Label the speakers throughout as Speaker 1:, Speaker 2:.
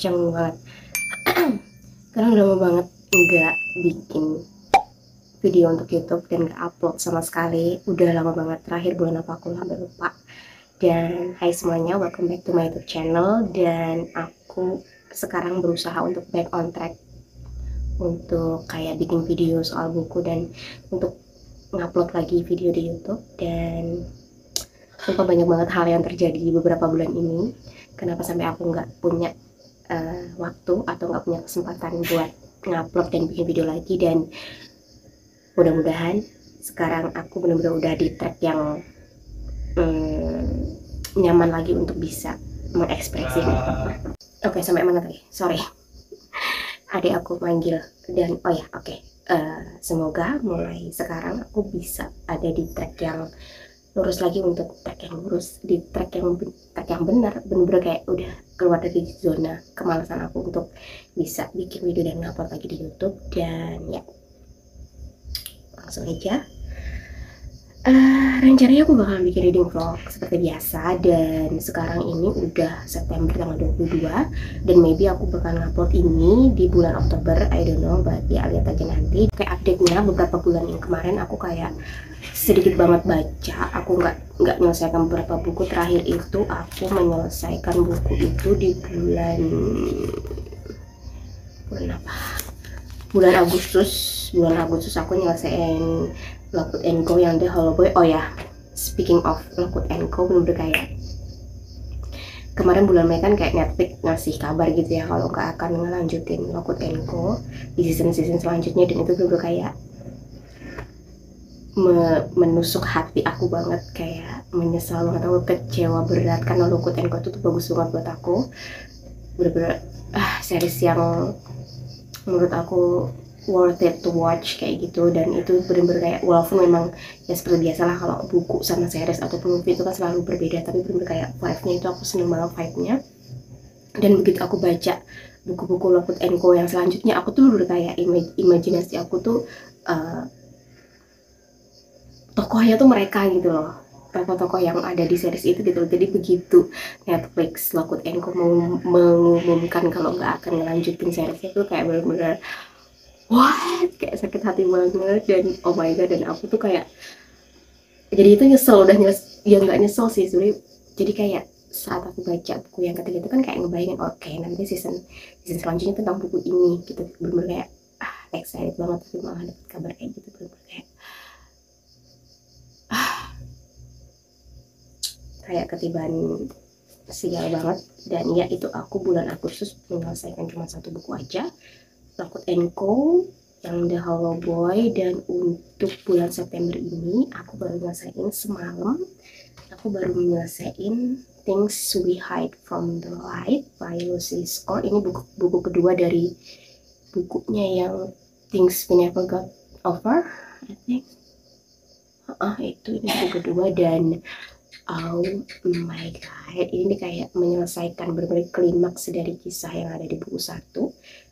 Speaker 1: canggung banget. Karena udah lama banget nggak bikin video untuk YouTube dan nggak upload sama sekali. Udah lama banget, terakhir bulan apa aku hampir lupa. Dan hai semuanya, welcome back to my YouTube channel. Dan aku sekarang berusaha untuk back on track untuk kayak bikin video soal buku dan untuk ngupload lagi video di YouTube. Dan sumpah banyak banget hal yang terjadi di beberapa bulan ini. Kenapa sampai aku nggak punya waktu atau nggak punya kesempatan buat ngupload dan bikin video lagi. Dan mudah-mudahan sekarang aku benar-benar udah di track yang nyaman lagi untuk bisa mengekspresi. Oke, sampai mana tadi? Sorry, adik aku manggil. Dan oh ya, oke. Semoga mulai sekarang aku bisa ada di track yang lurus lagi, untuk track yang lurus, di track yang benar, bener-bener kayak udah keluar dari zona kemalasan aku untuk bisa bikin video dan ngupload lagi di YouTube. Dan ya, langsung aja. Rencananya aku bakal bikin reading vlog seperti biasa, dan sekarang ini udah September tanggal 22, dan maybe aku bakal ngupload ini di bulan Oktober, I don't know, but ya lihat aja nanti. Kayak update-nya beberapa bulan yang kemarin aku kayak sedikit banget baca, aku nggak menyelesaikan beberapa buku. Terakhir itu aku menyelesaikan buku itu di bulan apa? Bulan Agustus aku nyelesain Lockwood & Co yang The Hollow Boy. Oh ya, speaking of Lockwood & Co, bener-bener kayak kemarin bulan Mei kan kayak Netflix ngasih kabar gitu ya kalau nggak akan ngelanjutin Lockwood & Co di season selanjutnya. Dan itu bener-bener kayak menusuk hati aku banget, kayak menyesal banget, aku kecewa berat karena Lockwood & Co itu tuh bagus banget buat aku. Bener-bener series yang menurut aku worth it to watch kayak gitu. Dan itu bener-bener kayak, walaupun memang ya seperti biasalah kalau buku sama series ataupun movie itu kan selalu berbeda, tapi bener-bener kayak vibe-nya itu aku seneng banget vibe-nya. Dan begitu aku baca buku-buku Lockwood & Co yang selanjutnya, aku tuh bener kayak imajinasi aku tuh tokohnya tuh mereka gitu loh, tokoh-tokoh yang ada di series itu gitu. Jadi begitu Netflix Lockwood & Co mengumumkan kalau nggak akan ngelanjutin seriesnya tuh kayak bener-bener what, kayak sakit hati banget. Dan oh my god, dan aku tuh kayak jadi itu nyesel, ya nggak nyesel sih sebenarnya. Jadi kayak saat aku baca buku yang ketiga itu kan kayak ngebayangin oke, nanti season selanjutnya tentang buku ini gitu. Bener-bener kayak excited banget, tapi malah dapet kabar kayak gitu. Bener-bener kayak ketiban sial banget. Dan ya itu, aku bulan Agustus menyelesaikan cuma satu buku aja, Lockwood & Co yang The Hollow Boy. Dan untuk bulan September ini aku baru nyelesain semalam, aku baru nyelesain Things We Hide From The Light by Lucy Score. Ini buku kedua dari bukunya yang Things We Never Got Over, I think. Itu ini buku kedua. Dan oh my god, ini kayak menyelesaikan benar-benar klimaks dari kisah yang ada di buku 1.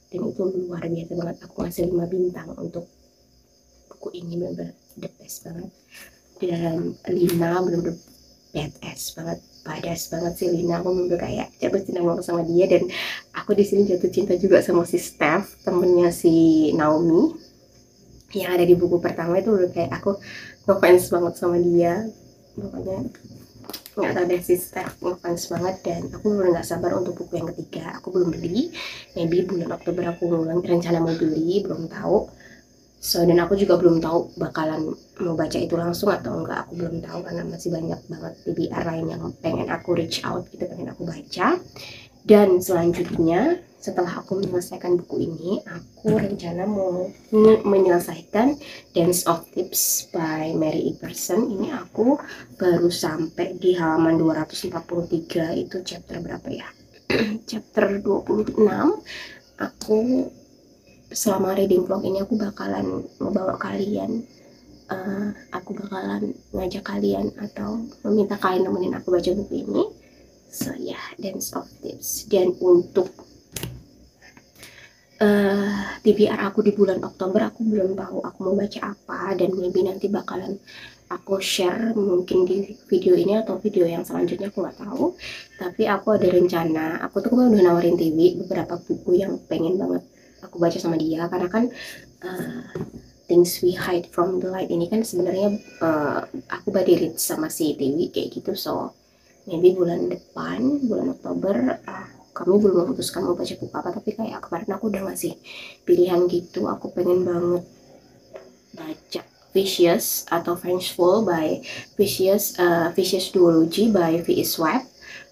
Speaker 1: Dan itu luar biasa banget, aku ngasih 5 bintang untuk buku ini, benar-benar the best banget. Dan Lina benar-benar badass banget, padas banget sih Lina. Aku benar-benar kayak jatuh cinta banget sama dia. Dan aku di sini jatuh cinta juga sama si Steph, temennya si Naomi yang ada di buku pertama. Itu udah kayak aku ngefans banget sama dia, pokoknya nggak tahu deh, si Steph ngefans banget. Dan aku bener nggak sabar untuk buku yang ketiga. Aku belum beli, maybe bulan Oktober aku ngulang rencana mau beli, belum tahu. So, dan aku juga belum tahu bakalan mau baca itu langsung atau enggak, aku belum tahu karena masih banyak banget TBR lain yang pengen aku reach out gitu, pengen aku baca. Dan selanjutnya setelah aku menyelesaikan buku ini, aku rencana mau menyelesaikan Dance of Tips by Mary Iverson. Ini aku baru sampai di halaman 243, itu chapter berapa ya? Chapter 26. Aku selama reading vlog ini aku bakalan ngebawa kalian, aku bakalan ngajak kalian atau meminta kalian nemenin aku baca buku ini. So ya, Dance of Tips. Dan untuk TBR aku di bulan Oktober, aku belum tahu aku mau baca apa, dan maybe nanti bakalan aku share mungkin di video ini atau video yang selanjutnya, aku nggak tahu. Tapi aku ada rencana, aku tuh kemarin udah nawarin TV beberapa buku yang pengen banget aku baca sama dia, karena kan Things We Hide from the Light ini kan sebenarnya aku body read sama si TV kayak gitu. So maybe bulan depan, bulan Oktober, kami belum memutuskan mau baca buku apa, tapi kayak kemarin aku udah ngasih pilihan gitu. Aku pengen banget baca Vicious atau Vengeful by Vicious Duology by V.E. Schwab.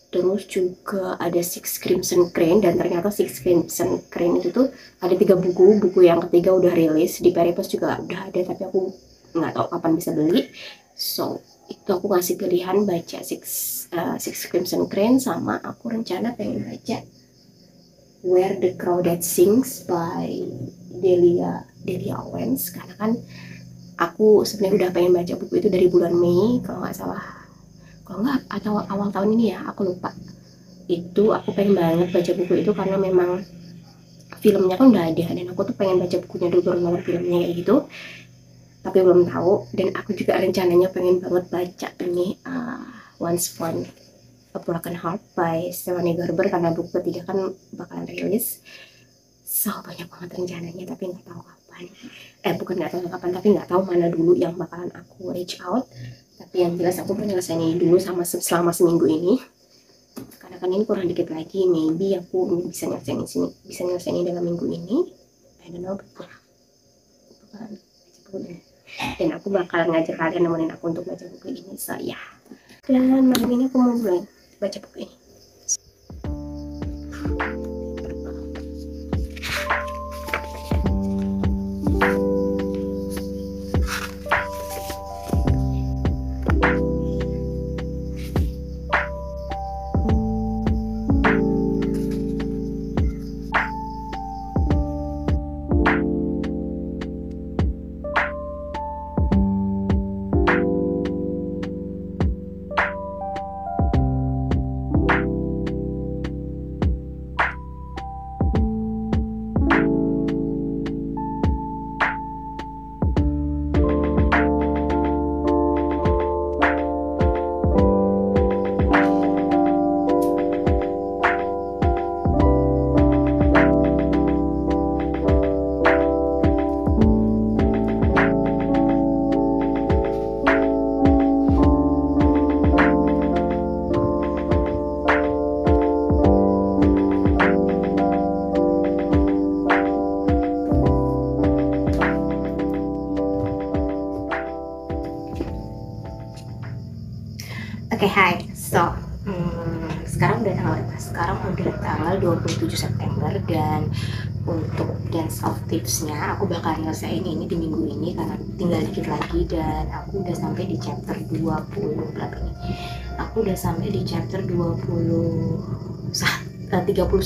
Speaker 1: Terus juga ada Six Crimson Crane, dan ternyata Six Crimson Crane itu tuh ada 3 buku yang ketiga udah rilis di Periplus juga udah ada, tapi aku nggak tahu kapan bisa beli. So itu aku ngasih pilihan baca Six Crimson Crane, sama aku rencana pengen baca Where the Crawdad Sings by Delia Owens, karena kan aku sebenarnya udah pengen baca buku itu dari bulan Mei kalau nggak salah, kalau nggak atau awal tahun ini ya, aku lupa. Itu aku pengen banget baca buku itu karena memang filmnya kan udah ada, dan aku tuh pengen baca bukunya dulu baru nonton filmnya kayak gitu, tapi belum tahu. Dan aku juga rencananya pengen banget baca ini Once Upon a Broken Heart by Stephanie Garber, karena buku ketiga kan bakalan rilis. So banyak banget rencananya, tapi nggak tahu kapan. Bukan nggak tahu kapan, tapi nggak tahu mana dulu yang bakalan aku reach out. Tapi yang jelas aku penyelesaian ini dulu selama seminggu ini, karena kan ini kurang dikit lagi, maybe aku bisa nyelesain ini dalam minggu ini. I don't know, dan aku bakalan ngajak kalian nemenin aku untuk baca buku ini. So ya, dan malam ini aku mau mulai baca buku ini. Oke, hai. So, sekarang udah tanggal 27 September, dan untuk Dance of Thieves-nya aku bakal nyelesain ini di minggu ini karena tinggal dikit lagi, dan aku udah sampai di chapter 20 berapa ini? Aku udah sampai di chapter 31,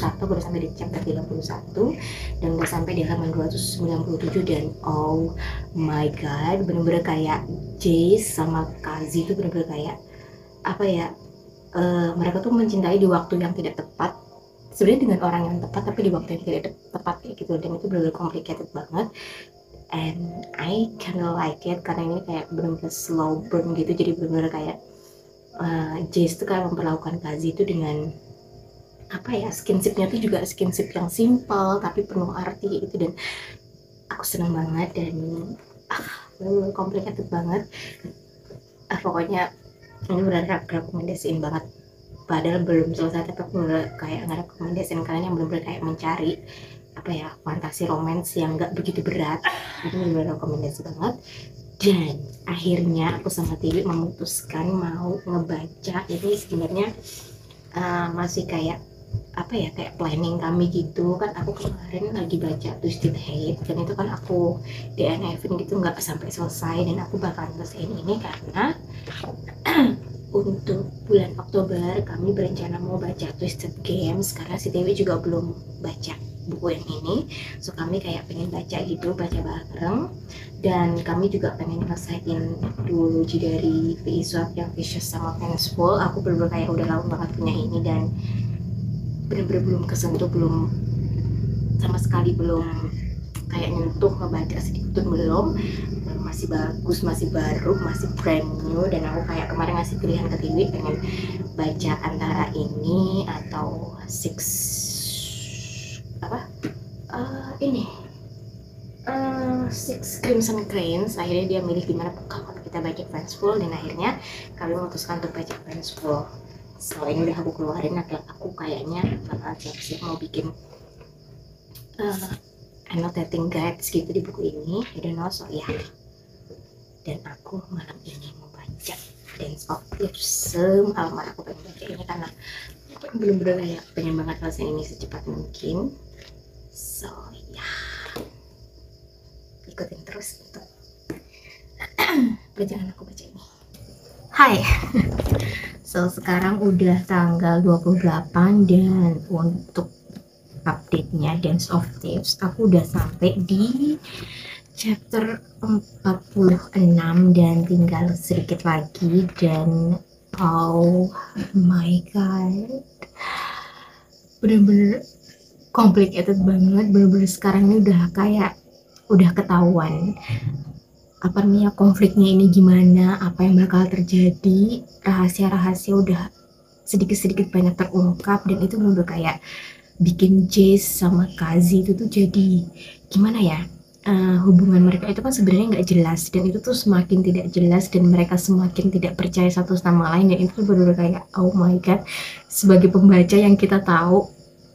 Speaker 1: aku udah sampai di chapter 31 dan udah sampai di halaman 297, dan oh my god, bener-bener kayak Jace sama Kazi itu bener-bener kayak apa ya, mereka tuh mencintai di waktu yang tidak tepat, sebenarnya dengan orang yang tepat tapi di waktu yang tidak tepat kayak gitu, dan itu benar-benar complicated banget, and I kinda like it karena ini kayak benar-benar slow burn gitu. Jadi benar-benar kayak Jace tuh kayak memperlakukan Kazi itu dengan apa ya, skinshipnya tuh juga skinship yang simple tapi penuh arti itu, dan aku seneng banget, dan benar-benar complicated banget. Pokoknya ini benar-benar rekomendasiin banget, padahal belum selesai tapi aku bener kayak ngerekomendasiin kalian yang benar-benar kayak mencari apa ya, fantasi romance yang nggak begitu berat. Itu benar-benar rekomendasi banget. Dan akhirnya aku sama Tiwi memutuskan mau ngebaca ini. Sebenarnya masih kayak apa ya, kayak planning kami gitu kan. Aku kemarin lagi baca Twisted Hate, dan itu kan aku DNF-in gitu nggak sampai selesai, dan aku bakal selesaiin ini karena untuk bulan Oktober kami berencana mau baca Twisted Games, karena si Dewi juga belum baca buku yang ini. So kami kayak pengen baca gitu, baca bareng, dan kami juga pengen ngerasain duologi dari V.E. Schwab yang Vicious sama Vengeful. Aku bener-bener kayak udah lama banget punya ini, dan bener-bener belum kesentuh, belum sama sekali belum kayak nyentuh ngebaca sedikit pun belum. Masih bagus, masih baru, masih brand new. Dan aku kayak kemarin ngasih pilihan ke Tiwi pengen baca antara ini atau ini Six Crimson Cranes. Akhirnya dia milih gimana kalau kita baca Vengeful, dan akhirnya kami memutuskan untuk baca Vengeful. So ini udah aku keluarin, aku kayaknya bakal siap-siap mau bikin annotating guides gitu di buku ini. I don't know, so ya. Dan aku malam ini mau baca Dance of Thieves. Semalam aku pengen baca ini karena aku belum kayak pengen banget ngelesain ini secepat mungkin. So ya, ikutin terus untuk perjalanan aku baca ini. Hai. So sekarang udah tanggal 28 dan untuk update-nya Dance of Thieves aku udah sampai di chapter 46 dan tinggal sedikit lagi. Dan oh my god, bener-bener complicated banget. Bener-bener sekarang ini udah ketahuan apa namanya konfliknya ini gimana, apa yang bakal terjadi, rahasia-rahasia udah sedikit-sedikit banyak terungkap. Dan itu bener-bener kayak bikin Jace sama Kazi itu tuh jadi gimana ya, hubungan mereka itu kan sebenarnya nggak jelas, dan itu tuh semakin tidak jelas dan mereka semakin tidak percaya satu sama lain. Dan itu tuh bener-bener kayak oh my god, sebagai pembaca yang kita tahu,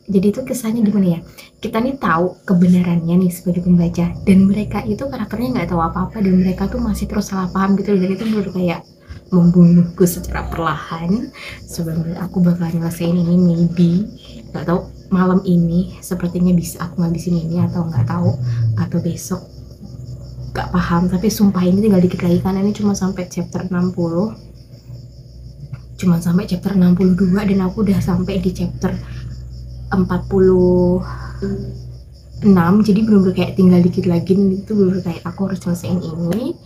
Speaker 1: jadi itu kesannya gimana ya, kita nih tahu kebenarannya nih sebagai pembaca, dan mereka itu karakternya nggak tahu apa-apa dan mereka tuh masih terus salah paham gitu. Dan itu bener kayak membunuhku secara perlahan. Sebenarnya aku bakal ngelesain ini maybe, nggak tahu malam ini, sepertinya bisa aku ngabisin ini atau nggak tahu, atau besok, nggak paham. Tapi sumpah ini tinggal dikit lagi karena ini cuma sampai chapter 60, cuma sampai chapter 62 dan aku udah sampai di chapter 46. Jadi bener-bener kayak tinggal dikit lagi, dan itu bener-bener kayak aku harus selesaiin ini.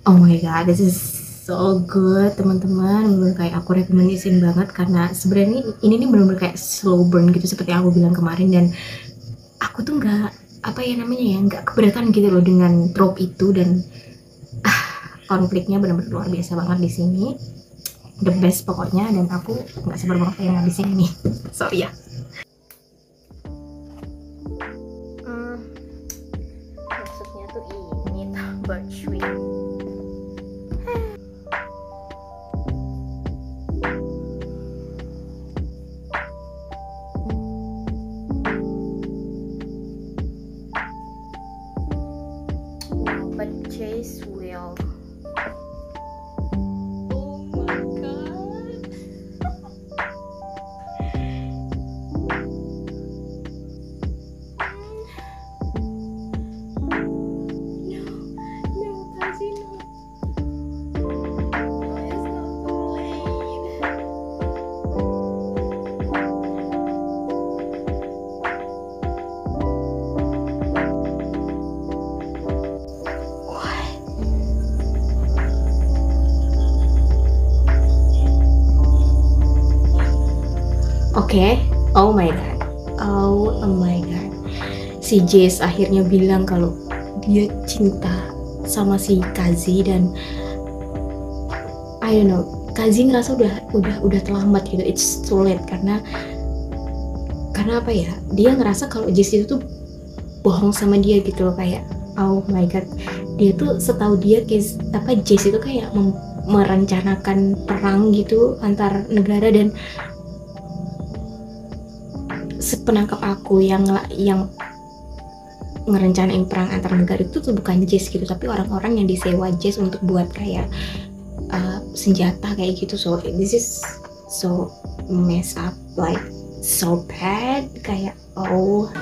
Speaker 1: Oh my god, this is so good teman-teman. Bener-bener kayak aku rekomendasiin banget karena sebenarnya ini bener-bener kayak slow burn gitu seperti aku bilang kemarin. Dan aku tuh nggak nggak keberatan gitu loh dengan trope itu. Dan konfliknya bener-bener luar biasa banget di sini, the best pokoknya. Dan aku nggak sabar banget pengen ngabisin ini. So ya, maksudnya tuh ini Birchwick. But Chase will. Oh my god. No, Kazi, no. It's not too late. Oke, oh my god, si Jace akhirnya bilang kalau dia cinta sama si Kazi. Dan I don't know, Kazi ngerasa udah terlambat gitu, it's too late. Karena apa ya, dia ngerasa kalau Jace itu tuh bohong sama dia gitu loh. Kayak oh my god, dia tuh setahu dia Jace itu kayak merencanakan perang gitu antar negara. Dan sepenangkap aku, yang ngerencanain perang antar negara itu tuh bukan Jace gitu, tapi orang-orang yang disewa Jace untuk buat kayak senjata kayak gitu. So this is so mess up, like so bad. Kayak oh.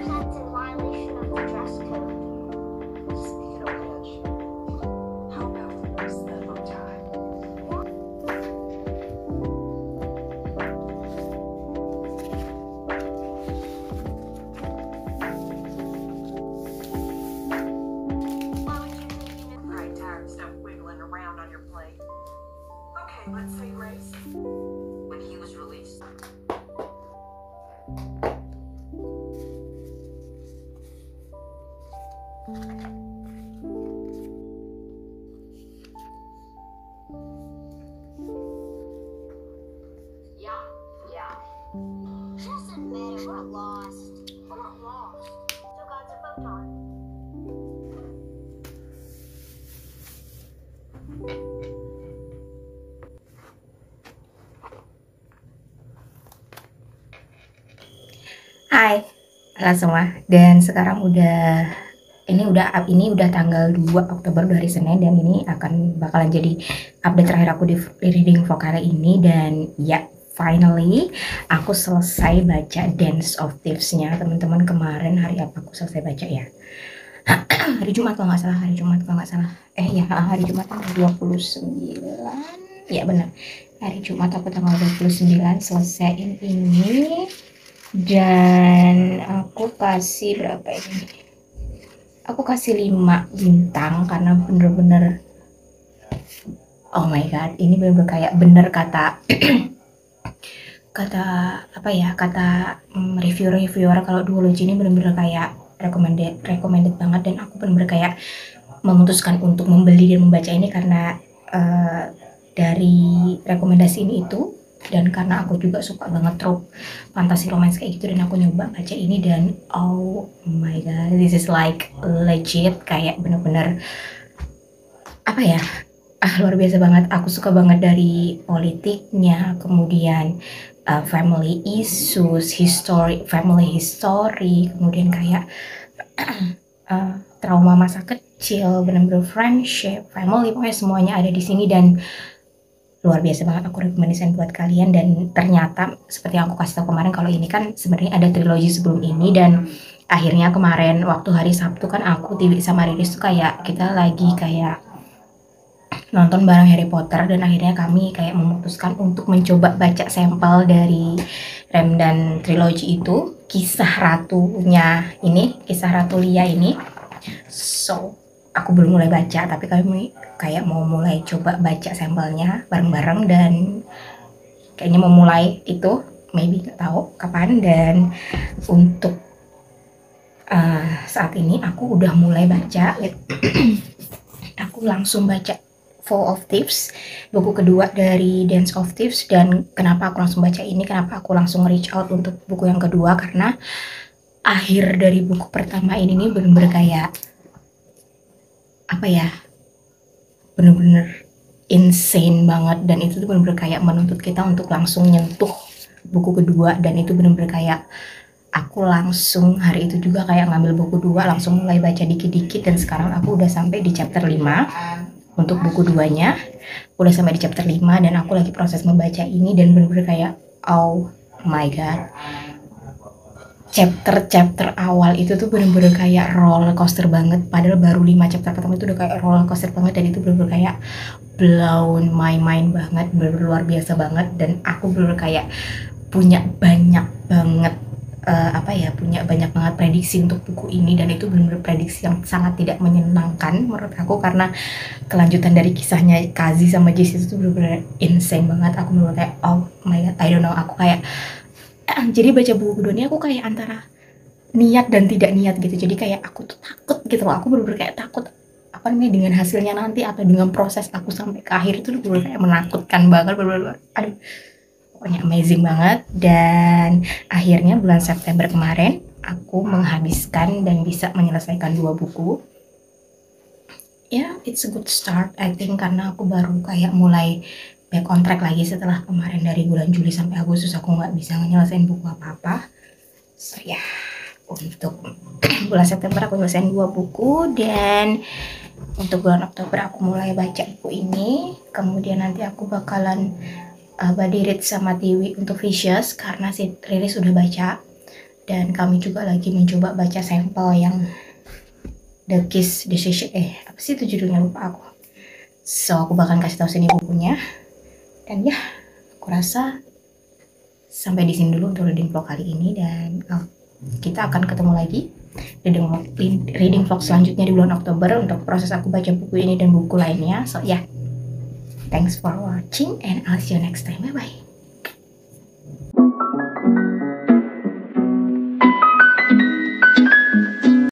Speaker 2: That's in violation of the dress code. Speaking of which, how about we miss that on time?
Speaker 3: like, okay, let's say race. When he was released. Yeah.
Speaker 2: Just admit it, we're lost. We're not lost. So God's a photon.
Speaker 1: Hai, halo semua. Dan sekarang ini udah tanggal 2 Oktober, udah hari Senin, dan ini bakalan jadi update terakhir aku di reading vlog kali ini. Dan ya, finally aku selesai baca Dance of Thieves-nya. Teman-teman, kemarin hari apa aku selesai baca ya? Hari Jumat kalau nggak salah, hari Jumat tanggal 29. Ya benar, hari Jumat aku tanggal 29 selesaiin ini. Dan aku kasih berapa ini? Aku kasih 5 bintang karena bener-bener, oh my god, ini bener-bener kayak bener kata reviewer kalau Duology ini bener-bener kayak recommended banget. Dan aku bener-bener kayak memutuskan untuk membeli dan membaca ini karena dari rekomendasi ini itu, dan karena aku juga suka banget trope fantasi romance kayak gitu, dan aku nyoba baca ini dan oh my god, this is like legit, kayak bener-bener luar biasa banget. Aku suka banget dari politiknya, kemudian family issues, family history, kemudian kayak trauma masa kecil, bener-bener friendship, family, pokoknya semuanya ada di sini. Dan luar biasa banget, aku rekomendasikan buat kalian. Dan ternyata seperti yang aku kasih tahu kemarin, kalau ini kan sebenarnya ada trilogi sebelum ini, dan akhirnya kemarin waktu hari Sabtu kan aku TV sama Riris tuh kayak kita lagi kayak nonton bareng Harry Potter, dan akhirnya kami kayak memutuskan untuk mencoba baca sampel dari Remdan trilogi itu, kisah ratunya ini, kisah Ratu Lia ini. So aku belum mulai baca, tapi kami kayak mau mulai coba baca sampelnya bareng-bareng, dan kayaknya mau mulai itu maybe nggak tahu kapan. Dan untuk saat ini aku udah mulai baca aku langsung baca Fall of Thieves, buku kedua dari Dance of Thieves. Dan kenapa aku langsung baca ini, kenapa aku langsung reach out untuk buku yang kedua, karena akhir dari buku pertama ini nih bener-bener kayak bener-bener insane banget, dan itu tuh bener-bener kayak menuntut kita untuk langsung nyentuh buku kedua. Dan itu bener-bener kayak aku langsung hari itu juga kayak ngambil buku 2, langsung mulai baca dikit-dikit, dan sekarang aku udah sampai di chapter 5 untuk buku 2-nya, udah sampai di chapter 5, dan aku lagi proses membaca ini. Dan bener-bener kayak oh my god, chapter awal itu tuh bener-bener kayak roller coaster banget, padahal baru 5 chapter pertama itu udah kayak roller coaster banget. Dan itu bener-bener kayak blown my mind banget, bener-bener luar biasa banget. Dan aku bener-bener kayak punya banyak banget prediksi untuk buku ini, dan itu benar-benar prediksi yang sangat tidak menyenangkan menurut aku, karena kelanjutan dari kisahnya Kazi sama Jesse itu benar-benar insane banget. Aku benar-benar kayak oh my god, I don't know, aku kayak jadi baca buku kedua ini aku kayak antara niat dan tidak niat gitu. Jadi kayak aku tuh takut gitu loh, aku benar-benar kayak takut dengan hasilnya nanti, atau dengan proses aku sampai ke akhir itu benar-benar kayak menakutkan banget, benar-benar aduh, pokoknya amazing banget. Dan akhirnya bulan September kemarin aku menghabiskan dan bisa menyelesaikan 2 buku. Ya, it's a good start I think, karena aku baru kayak mulai back on track lagi setelah kemarin dari bulan Juli sampai Agustus aku nggak bisa nyelesain buku apa-apa. So ya, untuk bulan September aku nyelesain 2 buku, dan untuk bulan Oktober aku mulai baca buku ini. Kemudian nanti aku bakalan body read sama Tiwi untuk Vicious karena si Riris sudah baca, dan kami juga lagi mencoba baca sampel yang The Kiss Decision, apa sih itu judulnya, lupa aku. So aku bakal kasih tahu sini bukunya. Dan ya, aku rasa sampai di sini dulu untuk reading vlog kali ini, dan kita akan ketemu lagi reading vlog selanjutnya di bulan Oktober untuk proses aku baca buku ini dan buku lainnya. So ya, Thanks for watching and I'll see you next time. Bye bye.